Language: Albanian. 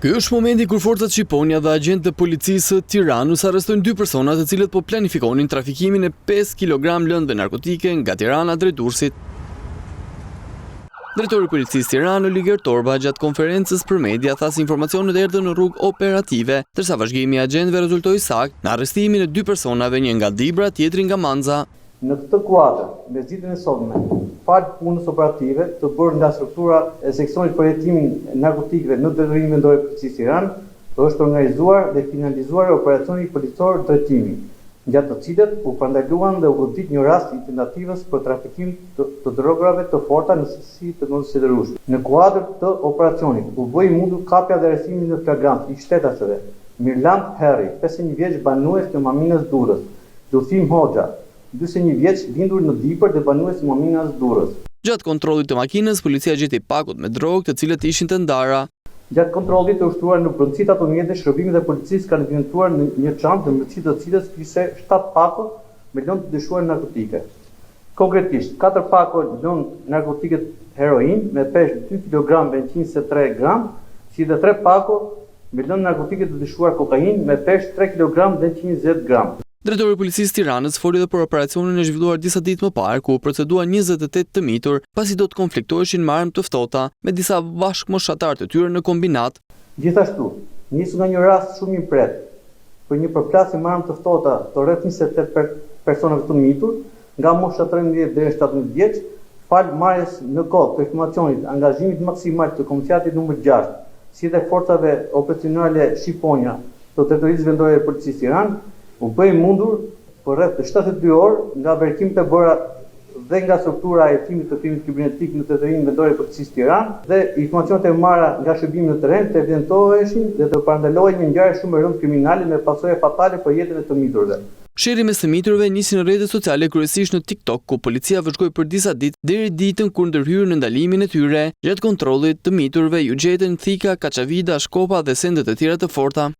Ky është momenti kur forcat shqiponja dhe agjentë të policisë të Tiranës arrestojnë 2 persona të cilët po planifikonin trafikimin e 5 kg lëndë narkotike nga Tirana drejt Durrësit. Drejtori i Policisë Tiranë, Oliger Torba, gjatë konferencës për media tha se informacionet erdhën në rrugë operative, ndërsa vazhdimi i agjentëve rezultoi saktë në arrestimin e 2 personave, një nga Dibra, tjetri nga Manza. Në këtë kuadër, me zgjidhjen e sotme, fal punës operative të bërë nga struktura e seksionit për hetimin e narkotikëve në detyrim vendore të Policisë Tiranë, është organizuar dhe finalizuar operacioni policor drejtimi, gjatë të cilët u parandaluan dhe u godit një rast i tentativës për trafikim të drogave të forta në sasi të konsiderueshme. Në kuadër të operacionit u bë i mundur kapja dhe arrestimi në flagrant i shtetasëve Mirland Herri, 51 vjeç, banues të Maminës Durrës, Lufim Hoxha, 41 vjeç, lindur në Dipër dhe banues të Maminës Durrës. Gjatë kontrollit të makinës, policia gjeti pakut me drogë të cilët ishin të ndara. Gjatë kontrollit të ushtruar në brendësitë ato mjete, shërbimit e policisë kanë evidentuar në një çantë në brendësi të cilës kishte 7 pako me lëndë të dyshuar narkotike. Konkretisht, 4 pako lëndë narkotike heroin me peshë 2 kg 123 gram, si dhe 3 pako me lëndë narkotike të dyshuar kokainë me peshë 3 kg 120 gram. Drejtori i Policisë Tiranës foli edhe për operacionin e zhvilluar disa ditë më parë, ku proceduan 28 të mitur, pasi do të konfliktoheshin me armë të ftohta me disa bashkëmoshatar të tyre në kombinat. Gjithashtu, nisu nga një rast shumë i pret për një përplasje me armë të ftohta të rreth 28 personave të mitur, nga mosha 13 deri 17 vjeç, fal marrjes në kohë të informacionit angazhimit maksimal të Komisiatit nr. 6, si dhe forcave operacionale shqiponja të Drejtorisë Vendore të Policisë Tiranë, u bëj mundur për rreth 72 orë nga verikimet e bëra dhe nga struktura e hetimit të krimit kibernetik në Drejtorinë Vendore të Policisë Tiranë dhe informacionet e marra nga shërbimi në terren të evidentoheshin dhe të parandalohej një ngjarje shumë e rëndë kriminale me pasojë fatale për jetën e të miturve. Sherrri mes të miturve nisi në rrjetet sociale, kryesisht në TikTok, ku policia vëzhgoi për disa ditë deri ditën kur ndërhyrën në ndalimin e tyre. Gjatë kontrollit të miturve ju gjetën thika, kaçavida, shkopa dhe sende të tjera të forta.